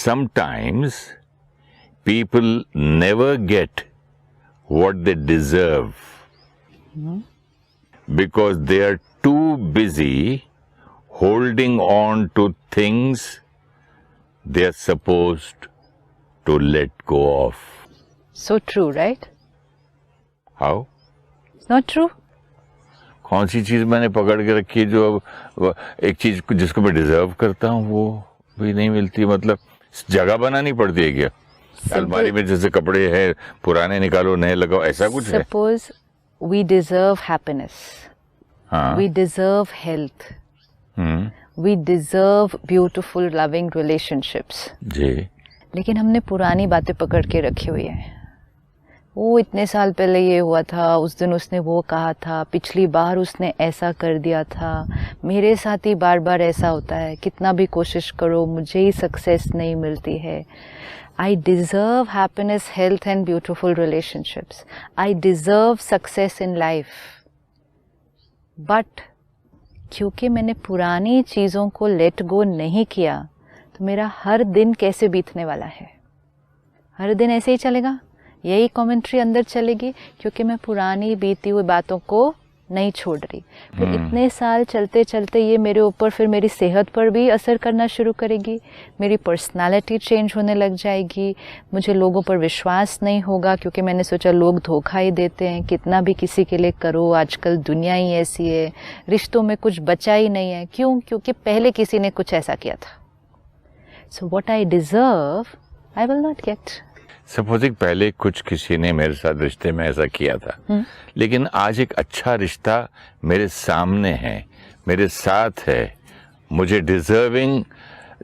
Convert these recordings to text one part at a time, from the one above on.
sometimes people never get what they deserve because they are too busy holding on to things they are supposed to let go of. So true, right? How? It's not true. कौन सी चीज मैंने पकड़ के रखी है जो अब एक चीज जिसको मैं डिजर्व करता हूँ वो भी नहीं मिलती? मतलब जगह बनानी पड़ती है क्या? अलमारी में जैसे कपड़े हैं पुराने निकालो नए लगाओ, ऐसा कुछ है? Suppose we deserve happiness. हाँ. We deserve health. We deserve beautiful loving relationships. जी. लेकिन हमने पुरानी बातें पकड़ के रखी हुई है। वो इतने साल पहले ये हुआ था, उस दिन उसने वो कहा था, पिछली बार उसने ऐसा कर दिया था, मेरे साथ ही बार बार ऐसा होता है, कितना भी कोशिश करो मुझे ही सक्सेस नहीं मिलती है। I deserve happiness, health and beautiful relationships. I deserve success in life. But क्योंकि मैंने पुरानी चीज़ों को लेट गो नहीं किया, तो मेरा हर दिन कैसे बीतने वाला है? हर दिन ऐसे ही चलेगा, यही कमेंट्री अंदर चलेगी, क्योंकि मैं पुरानी बीती हुई बातों को नहीं छोड़ रही। फिर इतने साल चलते चलते ये मेरे ऊपर फिर मेरी सेहत पर भी असर करना शुरू करेगी, मेरी पर्सनालिटी चेंज होने लग जाएगी, मुझे लोगों पर विश्वास नहीं होगा क्योंकि मैंने सोचा लोग धोखा ही देते हैं, कितना भी किसी के लिए करो, आजकल दुनिया ही ऐसी है, रिश्तों में कुछ बचा ही नहीं है। क्यों? क्योंकि पहले किसी ने कुछ ऐसा किया था। So what I deserve I will not gate. Supposing पहले कुछ किसी ने मेरे साथ रिश्ते में ऐसा किया था, लेकिन आज एक अच्छा रिश्ता मेरे सामने है, मेरे साथ है, मुझे डिजर्विंग,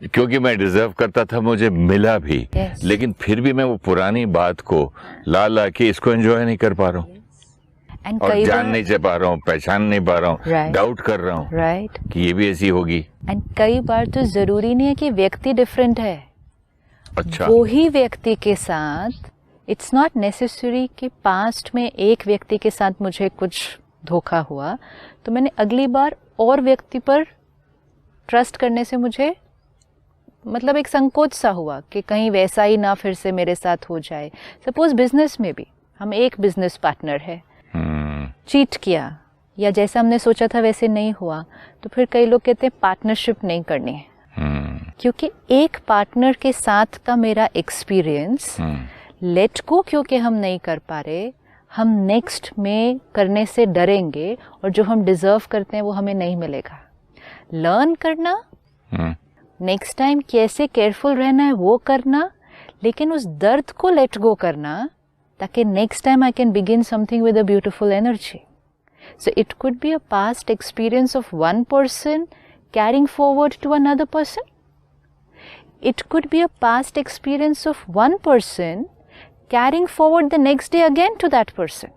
क्योंकि मैं डिजर्व करता था मुझे मिला भी। yes. लेकिन फिर भी मैं वो पुरानी बात को ला के इसको एंजॉय नहीं कर पा रहा हूँ और जान नहीं पा रहा हूँ, पहचान नहीं पा रहा हूँ, डाउट कर रहा हूँ कि ये भी ऐसी होगी। एंड कई बार तो जरूरी नहीं है कि व्यक्ति डिफरेंट है। अच्छा। वो ही व्यक्ति के साथ, इट्स नॉट नेसेसरी कि पास्ट में एक व्यक्ति के साथ मुझे कुछ धोखा हुआ तो मैंने अगली बार और व्यक्ति पर ट्रस्ट करने से मुझे मतलब एक संकोच सा हुआ कि कहीं वैसा ही ना फिर से मेरे साथ हो जाए। सपोज बिजनेस में भी हम एक बिजनेस पार्टनर है, चीट किया या जैसा हमने सोचा था वैसे नहीं हुआ, तो फिर कई लोग कहते हैं पार्टनरशिप नहीं करनी है। क्योंकि एक पार्टनर के साथ का मेरा एक्सपीरियंस लेट गो क्योंकि हम नहीं कर पा रहे, हम नेक्स्ट में करने से डरेंगे और जो हम डिजर्व करते हैं वो हमें नहीं मिलेगा। लर्न करना, नेक्स्ट टाइम कैसे केयरफुल रहना है वो करना, लेकिन उस दर्द को लेट गो करना ताकि next time I can begin something with a beautiful energy. So it could be a past experience of one person carrying forward to another person. It could be a past experience of one person carrying forward the next day again to that person.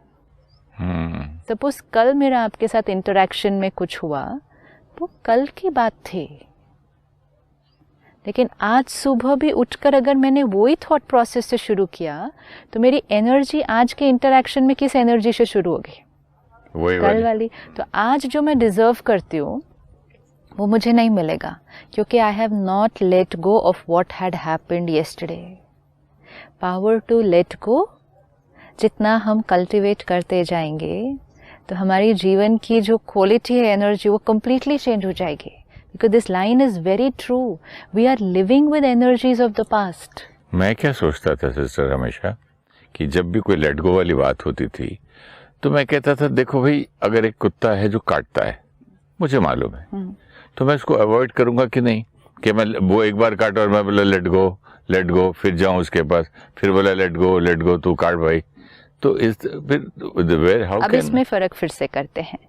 Suppose कल मेरा आपके साथ interaction में कुछ हुआ, वो कल की बात थी, लेकिन आज सुबह भी उठकर अगर मैंने वही थॉट प्रोसेस से शुरू किया तो मेरी एनर्जी आज के इंटरेक्शन में किस एनर्जी से शुरू होगी? कल वाली। तो आज जो मैं डिजर्व करती हूँ वो मुझे नहीं मिलेगा क्योंकि I have not let go of what had happened yesterday. Power to let go जितना हम कल्टिवेट करते जाएंगे तो हमारी जीवन की जो क्वालिटी है एनर्जी वो कम्प्लीटली चेंज हो जाएगी। Because this line is very true, we are living with energies of the past. मैं क्या सोचता था सिस्टर हमेशा कि जब भी कोई लेट गो वाली बात होती थी तो मैं कहता था देखो भाई, अगर एक कुत्ता है जो काटता है, मुझे मालूम है, तो मैं इसको अवॉइड करूंगा कि नहीं कि मैं वो एक बार काटा और मैं बोला लेट गो, फिर जाऊं उसके पास, फिर बोला लेट गो तू काट भाई। तो इस फिर हाउ अब इसमें फर्क फिर से करते हैं।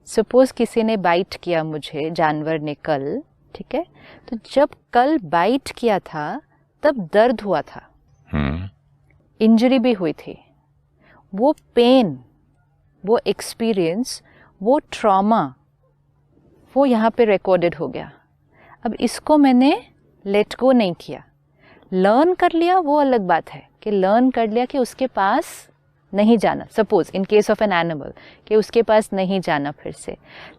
सपोज किसी ने बाइट किया मुझे, जानवर ने कल, ठीक है, तो जब कल बाइट किया था तब दर्द हुआ था, इंजरी भी हुई थी, वो पेन, वो एक्सपीरियंस, वो ट्रॉमा, वो यहाँ पे रिकॉर्डेड हो गया। अब इसको मैंने लेट गो नहीं किया, लर्न कर लिया, वो अलग बात है कि लर्न कर लिया कि उसके पास नहीं जाना। Suppose in case of an animal कि उसके पास नहीं जाना फिर से,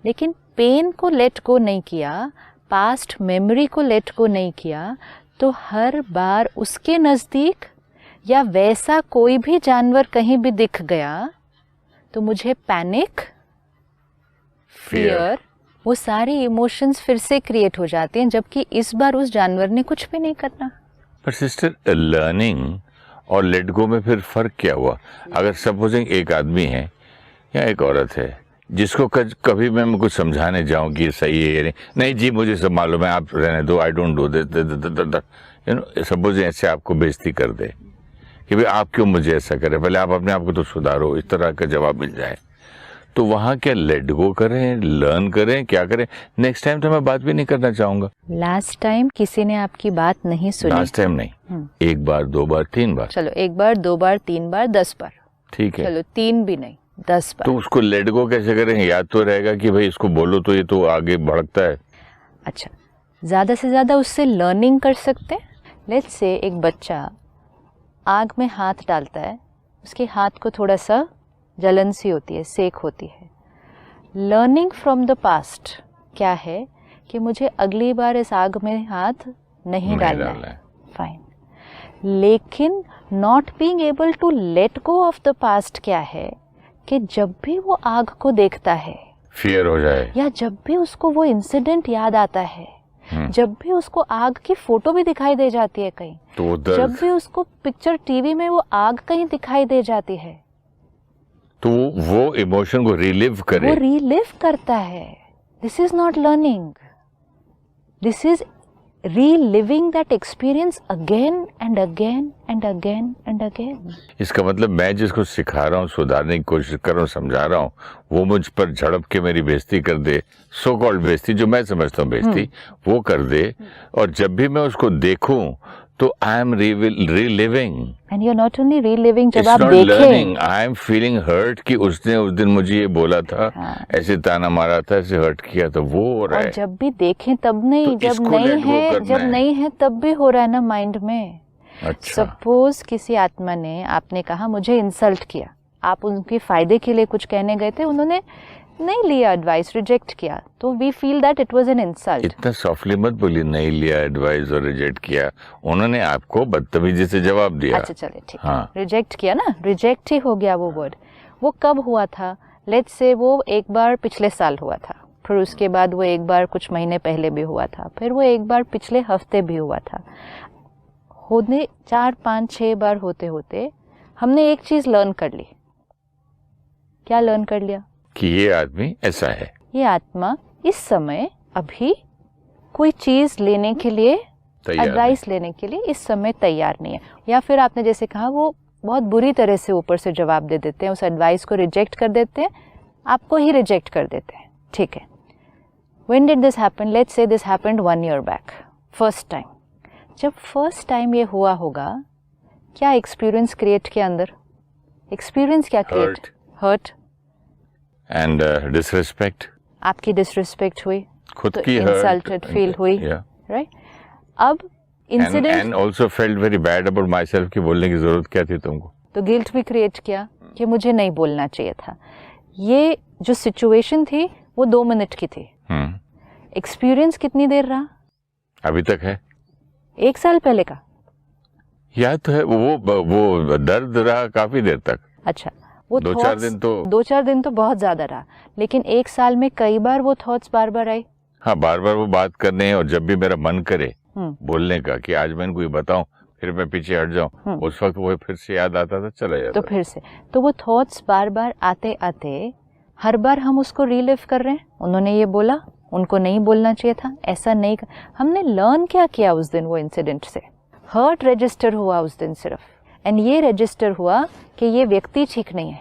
लेकिन पेन को लेट गो नहीं किया, पास्ट मेमोरी को लेट गो नहीं किया, तो हर बार उसके नज़दीक या वैसा कोई भी जानवर कहीं भी दिख गया तो मुझे पैनिक, फियर, वो सारे इमोशंस फिर से क्रिएट हो जाते हैं, जबकि इस बार उस जानवर ने कुछ भी नहीं करना। पर सिस्टर, लर्निंग और लेट गो में फिर फर्क क्या हुआ? अगर सपोजिंग एक आदमी है या एक औरत है जिसको कभी मैं कुछ समझाने जाऊं कि ये सही है या नहीं जी मुझे सब मालूम है, आप रहने दो, I don't do this, you know, supposing ऐसे आपको बेइज्जती कर दे कि भाई आप क्यों मुझे ऐसा करे, पहले आप अपने आप को तो सुधारो, इस तरह का जवाब मिल जाए, तो वहां क्या लेट गो करें, लर्न करें, क्या करें? नेक्स्ट टाइम तो मैं बात भी नहीं करना चाहूंगा। लास्ट टाइम किसी ने आपकी बात नहीं सुनी। लास्ट टाइम नहीं, एक बार, 2 बार, 3 बार। चलो 1 बार, 2 बार, 3 बार, 10 बार, ठीक है। चलो 3 भी नहीं, 10 बार। तो उसको लेट गो कैसे करें? याद तो रहेगा कि भाई इसको बोलो तो ये तो आगे भड़कता है। अच्छा, ज़्यादा से ज़्यादा उससे लर्निंग कर सकते हैं। लेट्स से एक बच्चा आग में हाथ डालता है, उसके हाथ को थोड़ा सा जलन सी होती है, सेक होती है। लर्निंग फ्रॉम द पास्ट क्या है कि मुझे अगली बार इस आग में हाथ नहीं डालना है, फाइन। लेकिन not being able to let go of the past क्या है कि जब भी वो आग को देखता है, फियर हो जाए, या जब भी उसको वो इंसिडेंट याद आता है, जब भी उसको आग की फोटो भी दिखाई दे जाती है कहीं, तो जब भी उसको पिक्चर टीवी में वो आग कहीं दिखाई दे जाती है, तो वो इमोशन को रिलिव करे, वो रिलिव करता है। This is not learning, this is reliving that experience again and again and again and again. इसका मतलब मैं जिसको सिखा रहा हूँ, सुधारने की कोशिश कर रहा हूँ, समझा रहा हूँ, वो मुझ पर झड़प के मेरी बेइज्जती कर दे, सो कॉल्ड बेइज्जती, जो मैं समझता हूँ बेइज्जती, वो कर दे, और जब भी मैं उसको देखूं तो I am reliving. And you are not only reliving, जब It's आप not देखें, learning. I am feeling hurt कि उसने उस दिन मुझे ये बोला था, ऐसे ताना मारा था, ऐसे हर्ट किया, तो वो हो रहा और है। जब भी देखें तब नहीं, तो जब इसको नहीं let go है, करना जब है। नहीं है तब भी हो रहा है ना माइंड में। अच्छा, सपोज किसी आत्मा ने, आपने कहा मुझे इंसल्ट किया, आप उनके फायदे के लिए कुछ कहने गए थे, उन्होंने नहीं लिया एडवाइस, रिजेक्ट किया, तो we feel that it was an insult. इतना सॉफ्टली मत बोलिए, नहीं लिया एडवाइस और रिजेक्ट किया, उन्होंने आपको बदतमीजी से जवाब दिया। अच्छा चलिए ठीक है, हाँ। रिजेक्ट किया ना, रिजेक्ट ही हो गया वो वर्ड। वो कब हुआ था? लेट्स से वो एक बार पिछले साल हुआ था, फिर उसके बाद वो एक बार कुछ महीने पहले भी हुआ था, फिर वो एक बार पिछले हफ्ते भी हुआ था। होने 4, 5, 6 बार होते होते हमने एक चीज लर्न कर ली। क्या लर्न कर लिया? कि ये आदमी ऐसा है, ये आत्मा इस समय अभी कोई चीज लेने के लिए, एडवाइस लेने के लिए इस समय तैयार नहीं है। या फिर आपने जैसे कहा, वो बहुत बुरी तरह से ऊपर से जवाब दे देते हैं, उस एडवाइस को रिजेक्ट कर देते हैं, आपको ही रिजेक्ट कर देते हैं, ठीक है। When did this happen? Let's say this happened 1 year back, first time. जब फर्स्ट टाइम ये हुआ होगा, क्या एक्सपीरियंस क्रिएट किया अंदर? एक्सपीरियंस क्या क्रिएट? हर्ट एंड डिसरिस्पेक्ट, आपकी डिसरिस्पेक्ट हुई, खुद तो की इंसल्टेड फील हुई, राइट? अब incident, and also felt very bad about my self कि बोलने की जरूरत क्या थी तुमको, तो गिल्ट भी क्रिएट किया कि मुझे नहीं बोलना चाहिए था। ये जो सिचुएशन थी वो 2 मिनट की थी। एक्सपीरियंस कितनी देर रहा? अभी तक है 1 साल पहले का याद तो है, वो दर्द रहा काफी देर तक। अच्छा, वो 2-4 दिन तो 2-4 दिन तो बहुत ज्यादा रहा, लेकिन 1 साल में कई बार वो थॉट्स बार बार आई। हाँ, बार बार वो बात करने, और जब भी मेरा मन करे बोलने का कि आज मैं इनको ये बताऊं, फिर मैं पीछे हट जाऊं, उस वक्त वो फिर से याद आता था, चला जाता तो फिर से, तो वो थॉट्स बार बार आते आते हर बार हम उसको रिलिव कर रहे हैं। उन्होंने ये बोला, उनको नहीं बोलना चाहिए था, ऐसा नहीं हमने लर्न क्या किया उस दिन? वो इंसिडेंट से हर्ट रजिस्टर हुआ उस दिन सिर्फ, एंड ये रजिस्टर हुआ कि ये व्यक्ति ठीक नहीं है,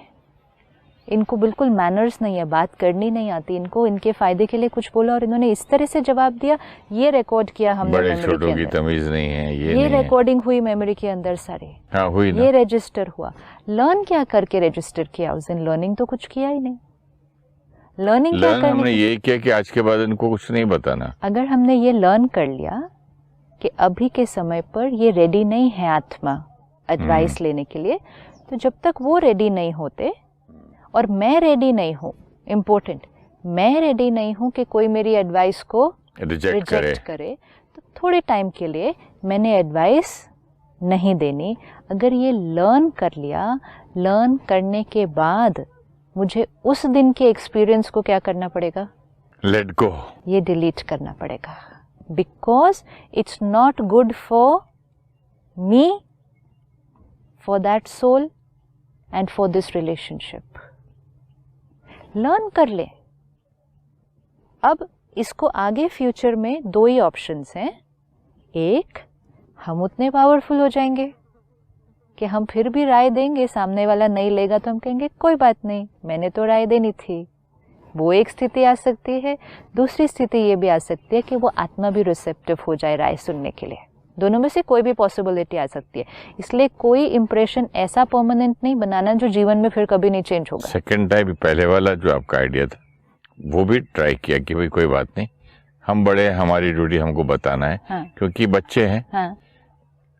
इनको बिल्कुल मैनर्स नहीं है, बात करनी नहीं आती इनको, इनके फायदे के लिए कुछ बोला और इन्होंने इस तरह से जवाब दिया। ये रिकॉर्ड किया हमने, बड़े छोटों की तमीज नहीं है, ये रिकॉर्डिंग हुई मेमोरी के अंदर सारे। हाँ, हुई ना। ये रजिस्टर हुआ। लर्न क्या करके रजिस्टर किया उस दिन? लर्निंग तो कुछ किया ही नहीं। लर्निंग क्या करनी? हमने ये किया कि आज के बाद इनको कुछ नहीं बताना। अगर हमने ये लर्न कर लिया कि अभी के समय पर ये रेडी नहीं है आत्मा एडवाइस लेने के लिए, तो जब तक वो रेडी नहीं होते और मैं रेडी नहीं हूँ, इम्पोर्टेंट, मैं रेडी नहीं हूँ कि कोई मेरी एडवाइस को रिजेक्ट करे, तो थोड़े टाइम के लिए मैंने एडवाइस नहीं देनी। अगर ये लर्न कर लिया, लर्न करने के बाद मुझे उस दिन के एक्सपीरियंस को क्या करना पड़ेगा? लेट गो, ये डिलीट करना पड़ेगा, because it's not good for me, for that soul and for this relationship. Learn कर ले। अब इसको आगे फ्यूचर में 2 ही ऑप्शंस हैं। एक, हम उतने पावरफुल हो जाएंगे कि हम फिर भी राय देंगे, सामने वाला नहीं लेगा तो हम कहेंगे कोई बात नहीं, मैंने तो राय देनी थी। वो एक स्थिति आ सकती है। दूसरी स्थिति ये भी आ सकती है कि वो आत्मा भी रिसेप्टिव हो जाए राय सुनने के लिए। दोनों में से कोई भी पॉसिबिलिटी आ सकती है। इसलिए कोई इंप्रेशन ऐसा परमानेंट नहीं बनाना जो जीवन में फिर कभी नहीं चेंज होगा। सेकंड टाइम पहले वाला जो आपका आइडिया था वो भी ट्राई किया कि भाई कोई बात नहीं, हम बड़े हैं, हमारी ड्यूटी हमको बताना है। हाँ। क्योंकि बच्चे हैं। हाँ।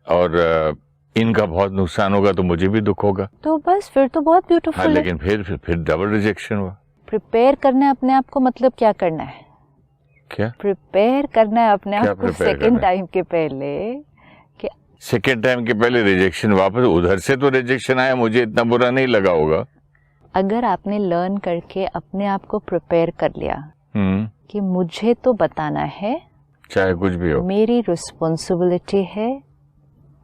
और इनका बहुत नुकसान होगा तो मुझे भी दुख होगा। तो बस फिर तो बहुत ब्यूटीफुल हाँ, है। लेकिन फिर डबल रिजेक्शन हुआ। प्रिपेयर करना है अपने आप को, मतलब क्या करना है? क्या प्रिपेयर करना है अपने क्या आप को prepare सेकंड करना टाइम के पहले कि सेकेंड टाइम के पहले रिजेक्शन वापस उधर से तो रिजेक्शन आया, मुझे इतना बुरा नहीं लगा होगा। अगर आपने लर्न करके अपने आप को प्रिपेयर कर लिया कि मुझे तो बताना है, चाहे कुछ भी हो, मेरी रिस्पॉन्सिबिलिटी है,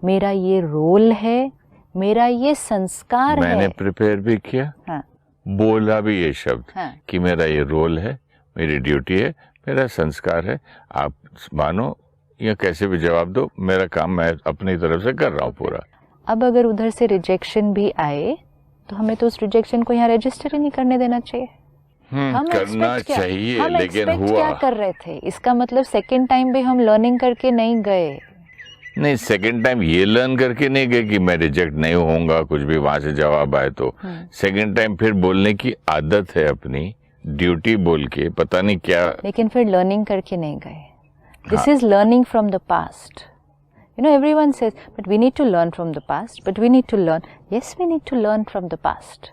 मेरा ये रोल है, मेरा ये संस्कार मैंने है। प्रिपेयर भी किया। हाँ। बोला भी ये शब्द। हाँ। कि मेरा ये रोल है, मेरी ड्यूटी है, मेरा संस्कार है। आप मानो या कैसे भी जवाब दो, मेरा काम मैं अपनी तरफ से कर रहा हूँ पूरा। अब अगर उधर से रिजेक्शन भी आए तो हमें तो उस रिजेक्शन को यहाँ रजिस्टर ही नहीं करने देना चाहिए। हम करना expect क्या- चाहिए, हम लेकिन expect हुआ क्या कर रहे थे? इसका मतलब सेकंड टाइम भी हम लर्निंग करके नहीं गए। नहीं। सेकंड टाइम ये लर्न करके नहीं गए कि मैं रिजेक्ट नहीं होऊंगा, कुछ भी वहां से जवाब आए तो। सेकंड टाइम फिर बोलने की आदत है अपनी, ड्यूटी बोल के पता नहीं क्या। लेकिन फिर लर्निंग करके नहीं गए। This is learning from the past. You know, everyone says, but we need to learn from the past, but we need to learn. Yes, we need to learn from the past.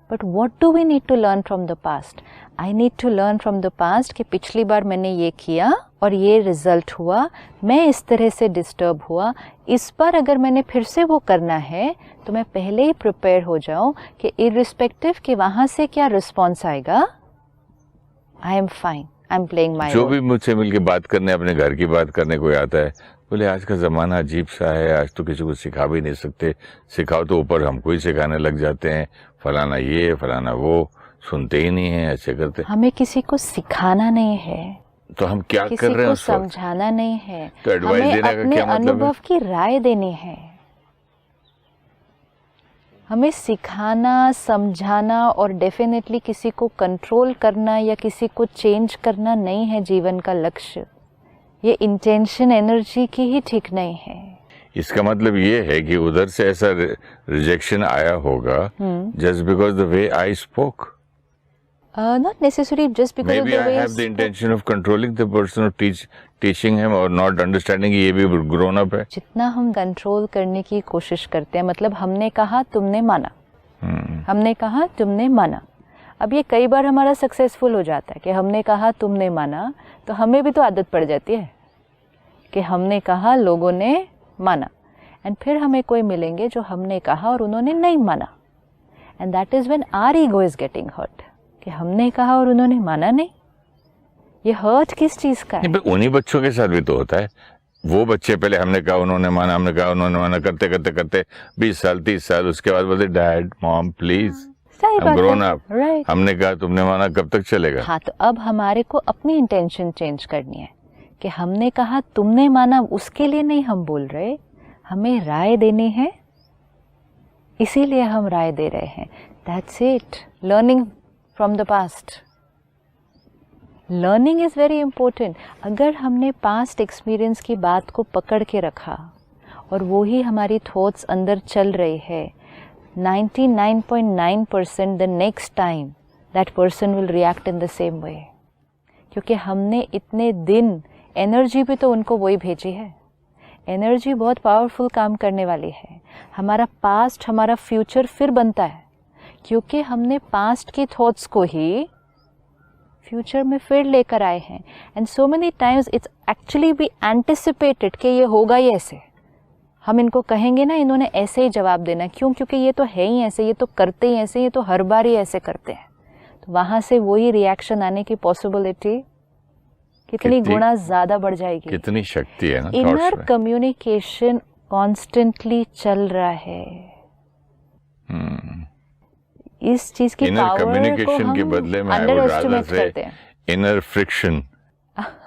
But what do we need to learn from the past? I need to learn from the past कि पिछली बार मैंने ये किया और ये result हुआ, मैं इस तरह से डिस्टर्ब हुआ, इस बार अगर मैंने फिर से वो करना है तो मैं पहले ही प्रिपेयर हो जाऊं कि इररिस्पेक्टिव कि वहाँ से क्या रिस्पॉन्स आएगा, I am fine, I am playing माई जो भी मुझसे मिलके बात करने, अपने घर की बात करने कोई आता है, बोले आज का जमाना अजीब सा है, आज तो किसी को सिखा भी नहीं सकते, सिखाओ तो ऊपर हमको ही सिखाने लग जाते हैं, फलाना ये फलाना वो, सुनते ही नहीं है, ऐसे करते। हमें किसी को सिखाना नहीं है, तो हम क्या किसी कर रहे हैं को उस वक्त? समझाना नहीं है, तो एडवाइस हमें देने का अपने क्या मतलब है? अनुभव की राय देनी है। हमें सिखाना, समझाना और डेफिनेटली किसी को कंट्रोल करना या किसी को चेंज करना नहीं है जीवन का लक्ष्य। ये इंटेंशन एनर्जी की ही ठीक नहीं है। इसका मतलब ये है कि उधर से ऐसा रिजेक्शन आया होगा just because the way I spoke. Not necessarily just because Maybe of the I way have the intention of controlling the person or teaching him or not understanding कि ये भी grown up है। जितना हम control करने की कोशिश करते हैं, मतलब हमने कहा तुमने माना, हमने कहा तुमने माना। अब ये कई बार हमारा सक्सेसफुल हो जाता है कि हमने कहा तुमने माना, तो हमें भी तो आदत पड़ जाती है कि हमने कहा, लोगों ने माना, एंड फिर हमें कोई मिलेंगे जो हमने कहा और उन्होंने नहीं माना, and that is when our ego is getting hurt कि हमने कहा और उन्होंने माना नहीं। ये हर्ट किस चीज का है? नहीं, उन्हीं बच्चों के साथ भी तो होता है। वो बच्चे पहले हमने कहा उन्होंने माना, हमने कहा उन्होंने माना, करते करते करते 20 साल 30 साल, उसके बाद बोलते dad mom please grown up, हमने कहा तुमने माना, कब तक चलेगा? हाँ, तो अब हमारे को अपनी इंटेंशन चेंज करनी है कि हमने कहा तुमने माना, उसके लिए नहीं हम बोल रहे, हमें राय देनी है, इसीलिए हम राय दे रहे हैं। That's it, learning from the past. Learning is very important. अगर हमने पास्ट एक्सपीरियंस की बात को पकड़ के रखा और वो ही हमारी थॉट्स अंदर चल रही है, 99.9% the next time that person will react in the same way, क्योंकि हमने इतने दिन एनर्जी भी तो उनको वही भेजी है। एनर्जी बहुत पावरफुल काम करने वाली है। हमारा पास्ट हमारा फ्यूचर फिर बनता है, क्योंकि हमने पास्ट की थॉट्स को ही फ्यूचर में फिर लेकर आए हैं. And so many times it's actually be anticipated कि ये होगा ही ऐसे. हम इनको कहेंगे ना, इन्होंने ऐसे ही जवाब देना. क्यों? क्योंकि ये तो है ही ऐसे, ये तो करते ही ऐसे, ये तो हर बार ही ऐसे करते हैं. तो वहां से वही रिएक्शन आने की पॉसिबिलिटी कितनी गुना ज्यादा बढ़ जाएगी. कितनी शक्ति है ना. इनर कम्युनिकेशन कॉन्स्टेंटली चल रहा है. इस चीज की पावर को हम के बदले में अंडर एस्टिमेट करते हैं. Inner friction.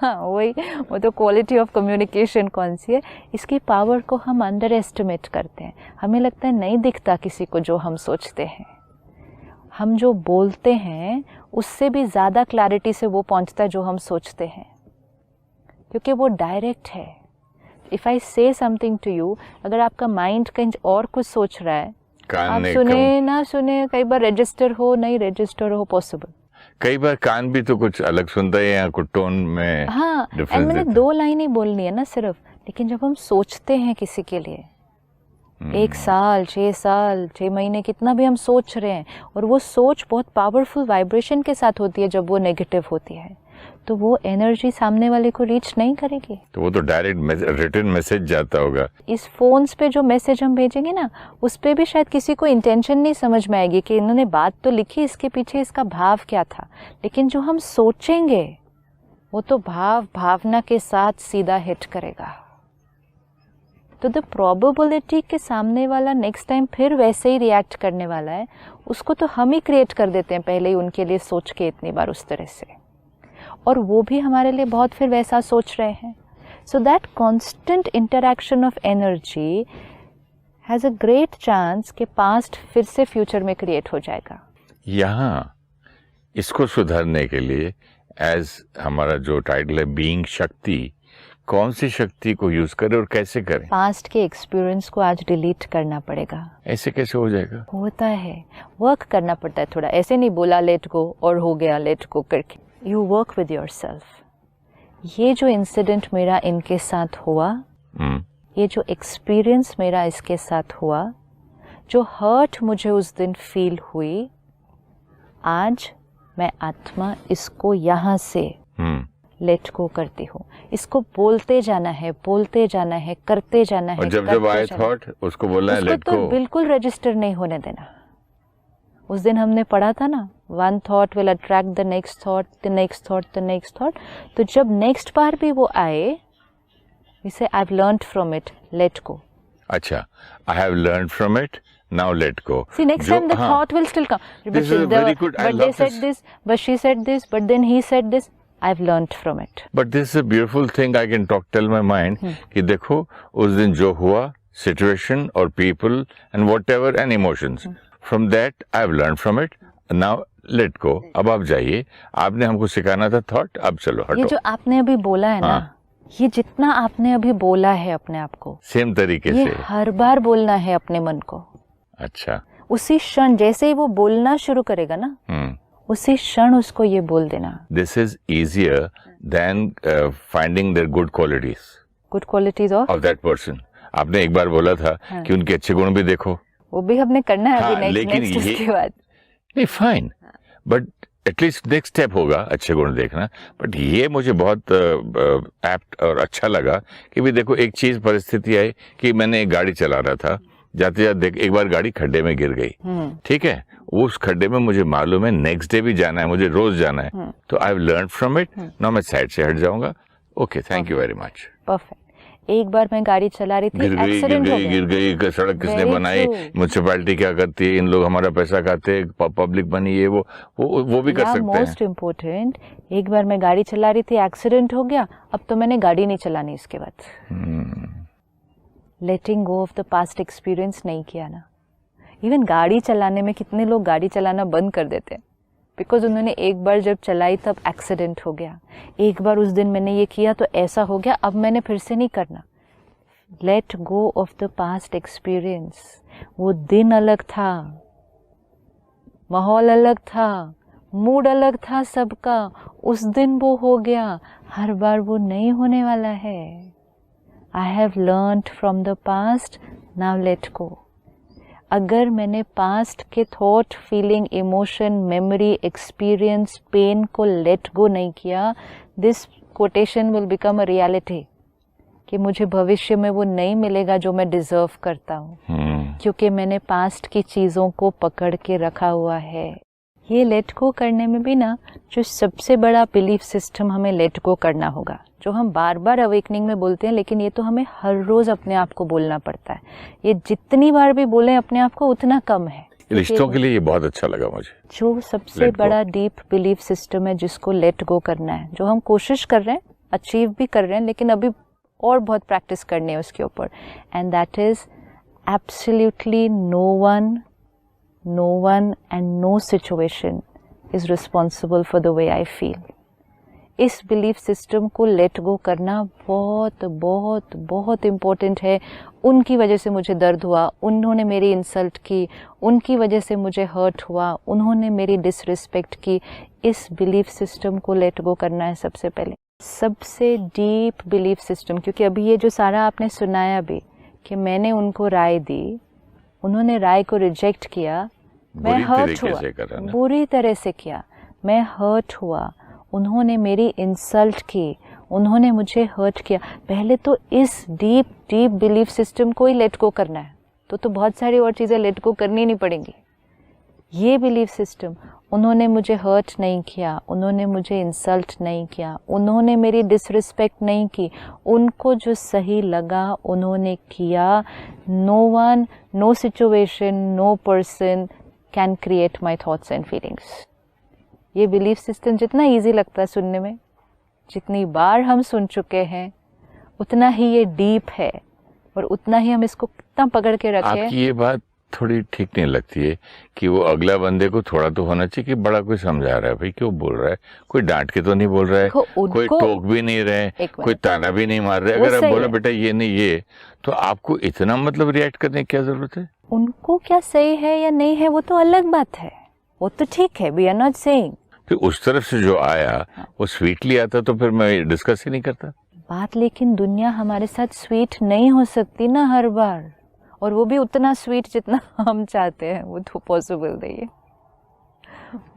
वही, वो तो क्वालिटी ऑफ कम्युनिकेशन कौन सी है, इसकी पावर को हम अंडर एस्टिमेट करते हैं. हमें लगता है नहीं दिखता किसी को जो हम सोचते हैं. हम जो बोलते हैं उससे भी ज़्यादा क्लैरिटी से वो पहुंचता है जो हम सोचते हैं, क्योंकि वो डायरेक्ट है. इफ़ आई से समथिंग टू यू, अगर आपका माइंड कहीं और कुछ सोच रहा है, आप सुने ना सुने, कई बार रजिस्टर हो नहीं रजिस्टर हो, पॉसिबल. कई बार कान भी तो कुछ अलग सुनता है या कुछ टोन में. हाँ, एंड मैंने 2 लाइन ही बोलनी है ना सिर्फ, लेकिन जब हम सोचते हैं किसी के लिए 1 साल 6 साल 6 महीने, कितना भी हम सोच रहे हैं, और वो सोच बहुत पावरफुल वाइब्रेशन के साथ होती है. जब वो नेगेटिव होती है तो वो एनर्जी सामने वाले को रीच नहीं करेगी. तो वो तो डायरेक्ट रिटन मैसेज जाता होगा. इस फोन्स पे जो मैसेज हम भेजेंगे ना, उस पे भी शायद किसी को इंटेंशन नहीं समझ में आएगी कि इन्होंने बात तो लिखी, इसके पीछे इसका भाव क्या था. लेकिन जो हम सोचेंगे वो तो भावना के साथ सीधा हिट करेगा. तो द प्रोबेबिलिटी के सामने वाला नेक्स्ट टाइम फिर वैसे ही रिएक्ट करने वाला है, उसको तो हम ही क्रिएट कर देते हैं पहले ही उनके लिए सोच के इतनी बार उस तरह से, और वो भी हमारे लिए बहुत फिर वैसा सोच रहे हैं. So that constant interaction of energy has a great chance कि पास्ट फिर से फ्यूचर में क्रिएट हो जाएगा. यहाँ इसको सुधारने के लिए एज हमारा जो टाइटल है बीइंग शक्ति, कौन सी शक्ति को यूज करें और कैसे करें? पास्ट के एक्सपीरियंस को आज डिलीट करना पड़ेगा. ऐसे कैसे हो जाएगा? होता है, वर्क करना पड़ता है थोड़ा. ऐसे नहीं बोला लेट गो और हो गया लेट गो करके. You work with yourself. ये जो इंसिडेंट मेरा इनके साथ हुआ, ये जो एक्सपीरियंस मेरा इसके साथ हुआ, जो हर्ट मुझे उस दिन फील हुई, आज मैं आत्मा इसको यहाँ से लेट गो करती हूँ. इसको बोलते जाना है, बोलते जाना है, करते जाना है. और जब आए थॉट उसको बोलना है लेट गो. तो बिल्कुल रजिस्टर नहीं होने देना. उस दिन हमने पढ़ा था ना, 1 thought will attract the next thought, the next thought, the next thought. तो जब नेक्स्ट बार भी वो आए, we say I've learned from it, let go. अच्छा, I have learned from it, now let go. See, next time the thought will still come. This is very good. I But love they said this, but she said this, but then he said this. I've learned from it. But this is a beautiful thing. I can tell my mind कि देखो उस दिन जो हुआ, situation or people and whatever and emotions. From that I've learned from it. Now let go. अब आप जाइए. आपने हमको सिखाना था thought. अब चलो हटो. ये जो आपने अभी बोला है ना, ये जितना आपने अभी बोला है अपने आप को, सेम तरीके ये से हर बार बोलना है अपने मन को. अच्छा. उसी क्षण जैसे ही वो बोलना शुरू करेगा ना, उसी क्षण उसको ये बोल देना. This is easier than finding there good qualities of that person. आपने एक बार बोला था कि उनके अच्छे गुण भी देखो. वो भी हमने करना है अभी नेक्स्ट इसके बाद. नहीं, fine, but at least next step होगा अच्छे गुण देखना. बट ये मुझे बहुत एप्ट और अच्छा लगा कि भी देखो एक चीज परिस्थिति आई कि मैंने एक गाड़ी चला रहा था, जाते जाते एक बार गाड़ी खड्डे में गिर गई. ठीक है, उस खड्डे में मुझे मालूम है नेक्स्ट डे भी जाना है, मुझे रोज जाना है. तो I have learn from it. Now मैं साइड से हट जाऊंगा. Okay, thank you very much. Perfect. एक बार मैं गाड़ी चला रही थी, एक्सीडेंट हो गया. गिर गई. सड़क किसने बनाई? म्युनिसिपैलिटी क्या करती है? इन लोग हमारा पैसा खाते हैं, पब्लिक बनी है. वो भी कर सकते हैं. मोस्ट इम्पोर्टेंट, एक बार मैं गाड़ी चला रही थी, एक्सीडेंट हो गया, अब तो मैंने गाड़ी नहीं चलानी इसके बाद. लेटिंग गो ऑफ द पास्ट एक्सपीरियंस नहीं किया ना. इवन गाड़ी चलाने में कितने लोग गाड़ी चलाना बंद कर देते हैं बिकॉज उन्होंने एक बार जब चलाई तब एक्सीडेंट हो गया. एक बार उस दिन मैंने ये किया तो ऐसा हो गया, अब मैंने फिर से नहीं करना. Late go of the past experience. वो दिन अलग था, माहौल अलग था, मूड अलग था सबका. उस दिन वो हो गया, हर बार वो नहीं होने वाला है. I have learned from the past, now let go. अगर मैंने पास्ट के thought, feeling, emotion, memory, experience, pain को लेट गो नहीं किया, this quotation will become a reality कि मुझे भविष्य में वो नहीं मिलेगा जो मैं डिजर्व करता हूँ, क्योंकि मैंने पास्ट की चीज़ों को पकड़ के रखा हुआ है। ये लेट गो करने में भी ना, जो सबसे बड़ा बिलीफ सिस्टम हमें लेट गो करना होगा, जो हम बार बार अवेकनिंग में बोलते हैं, लेकिन ये तो हमें हर रोज अपने आप को बोलना पड़ता है। ये जितनी बार भी बोले अपने आप को उतना कम है। रिश्तों के लिए ये बहुत अच्छा लगा मुझे। जो सबसे बड़ा डीप बिलीफ सिस्टम है जिसको लेट गो करना है, जो हम कोशिश कर रहे हैं, अचीव भी कर रहे हैं, लेकिन अभी और बहुत प्रैक्टिस करनी है उसके ऊपर, and that is absolutely no one and no situation is responsible for the way I feel. इस बिलीफ सिस्टम को लेट गो करना बहुत बहुत बहुत इम्पोर्टेंट है। उनकी वजह से मुझे दर्द हुआ, उन्होंने मेरी इंसल्ट की, उनकी वजह से मुझे हर्ट हुआ, उन्होंने मेरी डिसरिस्पेक्ट की। इस बिलीफ सिस्टम को लेट गो करना है सबसे पहले, सबसे डीप बिलीफ सिस्टम। क्योंकि अभी ये जो सारा आपने सुनाया भी कि मैंने उनको राय दी, उन्होंने राय को रिजेक्ट किया, मैं हर्ट हुआ, बुरी तरह से किया, मैं हर्ट हुआ, उन्होंने मेरी इंसल्ट की, उन्होंने मुझे हर्ट किया। पहले तो इस डीप डीप बिलीफ सिस्टम को ही लेट गो करना है, तो बहुत सारी और चीज़ें लेट गो करनी नहीं पड़ेंगी। ये बिलीफ सिस्टम, उन्होंने मुझे हर्ट नहीं किया, उन्होंने मुझे इंसल्ट नहीं किया, उन्होंने मेरी डिसरिस्पेक्ट नहीं की, उनको जो सही लगा उन्होंने किया। No one, no situation, no person can create my thoughts and feelings. ये बिलीफ सिस्टम जितना इजी लगता है सुनने में, जितनी बार हम सुन चुके हैं, उतना ही ये डीप है और उतना ही हम इसको कितना पकड़ के रखें। आपकी ये बात थोड़ी ठीक नहीं लगती है कि वो अगला बंदे को थोड़ा तो होना चाहिए कि बड़ा कोई समझा रहा है, भाई क्यों बोल रहा है, कोई डांट के तो नहीं बोल रहा है, कोई टोक भी नहीं रहे, कोई ताना भी नहीं मार रहे। अगर आप बोला बेटा ये नहीं ये, तो आपको इतना मतलब रिएक्ट करने की क्या जरूरत है? उनको क्या सही है या नहीं है वो तो अलग बात है, वो तो ठीक है, वी आर नॉट सेइंग। फिर उस तरफ से जो आया वो स्वीटली आता तो फिर मैं डिस्कस ही नहीं करता बात। लेकिन दुनिया हमारे साथ स्वीट नहीं हो सकती ना हर बार, और वो भी उतना स्वीट जितना हम चाहते हैं, वो तो पॉसिबल नहीं है।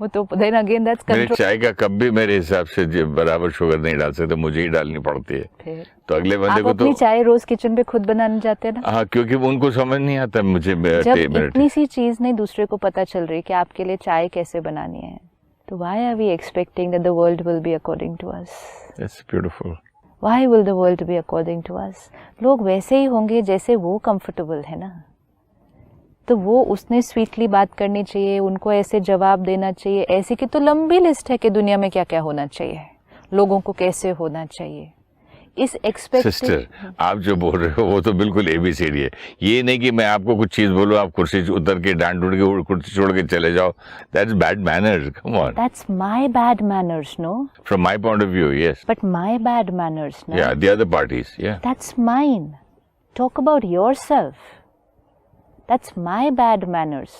वो तो देन अगेन दैट्स कंट्रोल। चाय का कप भी मेरे हिसाब से बराबर शुगर नहीं डाल सकते, मुझे ही डालनी पड़ती है। फिर तो अगले बंदे को अपनी चाय रोज किचन पे खुद बनाने जाते हैं ना। हाँ, क्योंकि उनको समझ नहीं आता मुझे। जब इतनी सी चीज नहीं दूसरे को पता चल रही कि आपके लिए चाय कैसे बनानी है, तो why are we expecting that the world will be according to us? That's beautiful. Why will the world be according to us? लोग वैसे ही होंगे जैसे वो कंफर्टेबल है ना, तो वो उसने स्वीटली बात करनी चाहिए, उनको ऐसे जवाब देना चाहिए। ऐसी की तो लंबी लिस्ट है कि दुनिया में क्या क्या होना चाहिए, लोगों को कैसे होना चाहिए। इस सिस्टर, आप जो बोल रहे हो वो तो बिल्कुल एबीसीडी है। ये नहीं कि मैं आपको कुछ चीज बोलूं, आप कुर्सी उतर के डांट उड़ के कुर्सी छोड़ के चले जाओ। That's bad manners. Come on, that's my bad manners, no? From my point of view, yes, but my bad manners, no? Yeah, the other parties, yeah, that's mine. Talk about yourself. That's my bad manners.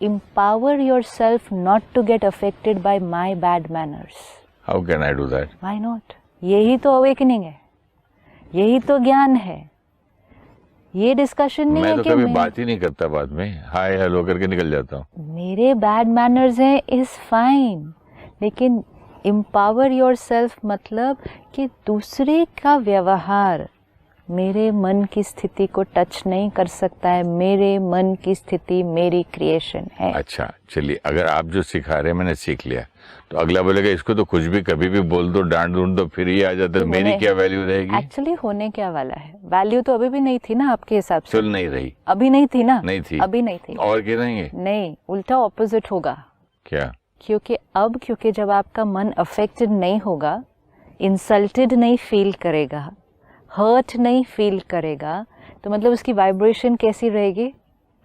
Empower yourself not to get affected by my bad manners. How can I do that? Why not? यही तो awakening है, यही तो ज्ञान है। ये discussion नहीं है कि मैं तो कभी बात ही नहीं करता, बाद में हाय हेलो करके निकल जाता हूँ। मेरे बैड मैनर्स हैं इज फाइन, लेकिन एम्पावर योरसेल्फ मतलब कि दूसरे का व्यवहार मेरे मन की स्थिति को टच नहीं कर सकता है। मेरे मन की स्थिति मेरी क्रिएशन है। अच्छा, चलिए, अगर आप जो सिखा रहे हैं मैंने सीख लिया, तो अगला बोलेगा इसको तो कुछ भी कभी भी बोल दो, डांट दूं तो फिर ये आ जाता है, मेरी क्या वैल्यू रहेगी? एक्चुअली होने क्या वाला है, वैल्यू तो अभी भी नहीं थी ना आपके हिसाब से। नहीं रही, अभी नहीं थी ना? नहीं थी, अभी नहीं थी। और क्या नहीं है? नहीं, उल्टा ऑपोजिट होगा। क्या? क्योंकि जब आपका मन अफेक्टेड नहीं होगा, इंसल्टेड नहीं फील करेगा, हर्ट नहीं फील करेगा, तो मतलब उसकी वाइब्रेशन कैसी रहेगी?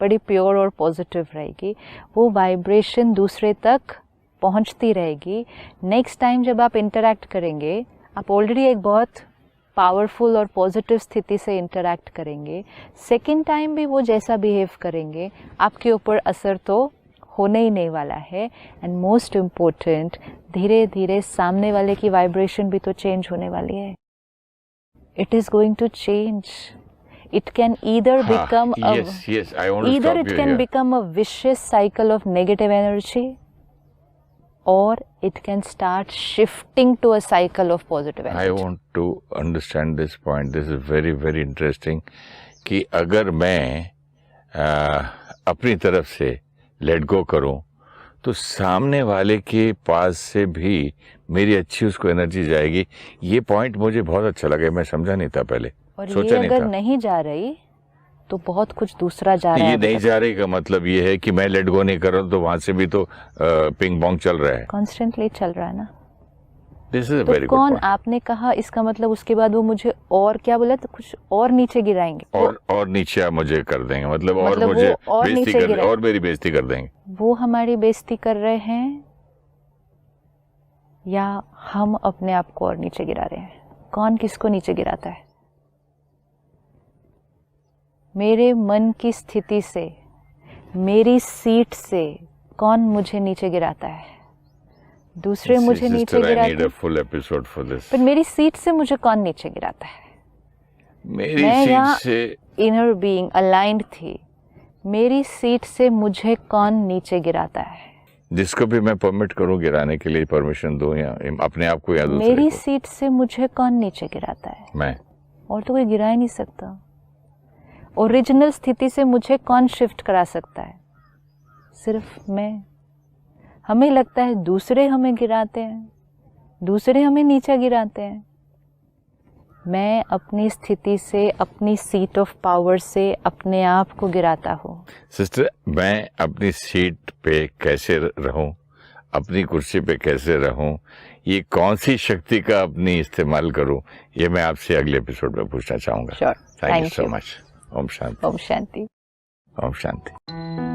बड़ी प्योर और पॉजिटिव रहेगी। वो वाइब्रेशन दूसरे तक पहुंचती रहेगी। नेक्स्ट टाइम जब आप इंटरैक्ट करेंगे, आप ऑलरेडी एक बहुत पावरफुल और पॉजिटिव स्थिति से इंटरैक्ट करेंगे। सेकेंड टाइम भी वो जैसा बिहेव करेंगे, आपके ऊपर असर तो होने ही नहीं वाला है। एंड मोस्ट इम्पोर्टेंट, धीरे धीरे सामने वाले की वाइब्रेशन भी तो चेंज होने वाली है। It is going to change. It can either become yes, I want to either stop it you can here. become a vicious cycle of negative energy, or it can start shifting to a cycle of positive energy. I want to understand this point. This is very very interesting. कि अगर मैं अपनी तरफ से let go करूं तो सामने वाले के पास से भी मेरी अच्छी उसको एनर्जी जाएगी. ये पॉइंट मुझे बहुत अच्छा लगा. मैं समझा नहीं था पहले, और सोचा ये नहीं अगर था. नहीं जा रही तो बहुत कुछ दूसरा जा रहा ये है. नहीं जा रही का मतलब ये है कि मैं लेट गो नहीं कर रहा हूं तो वहां से भी तो पिंग पोंग चल रहा है. कॉन्स्टेंटली चल रहा है ना. दिस इज अ तो वेरी कौन गुड. आपने कहा इसका मतलब उसके बाद वो मुझे और क्या बोला, तो कुछ और नीचे गिराएंगे. और नीचे आप मुझे कर देंगे मतलब और मतलब मुझे वो और बेइज्जती नीचे कर गिरा- और मेरी बेइज्जती कर देंगे. वो हमारी बेइज्जती कर रहे हैं या हम अपने आप को और नीचे गिरा रहे हैं. कौन किसको नीचे गिराता है? मेरे मन की स्थिति से, मेरी सीट से कौन मुझे नीचे गिराता है? दूसरे मुझे नीचे गिराते हैं. Full episode for this. पर मेरी सीट से मुझे कौन नीचे गिराता है? मेरी मैं सीट यहाँ से इनर बीइंग अलाइंड थी. मेरी सीट से मुझे कौन नीचे गिराता है? जिसको भी मैं परमिट करूं गिराने के लिए परमिशन दूं या अपने आप को या दूसरे मेरी को. सीट से मुझे कौन नीचे गिराता है? मैं. और तो कोई गिरा ही नहीं सकता. ओरिजिनल स्थिति से मुझे कौन शिफ्ट करा सकता है? सिर्फ मैं. हमें लगता है दूसरे हमें गिराते हैं, दूसरे हमें नीचे गिराते हैं. मैं अपनी स्थिति से, अपनी सीट ऑफ पावर से अपने आप को गिराता हूँ. सिस्टर, मैं अपनी सीट पे कैसे रहूं, अपनी कुर्सी पे कैसे रहूं, ये कौन सी शक्ति का अपनी इस्तेमाल करूं, ये मैं आपसे अगले एपिसोड में पूछना चाहूंगा. Sure. Thank you Thank so you. मच. ओम शांति. ओम शांति. ओम शांति.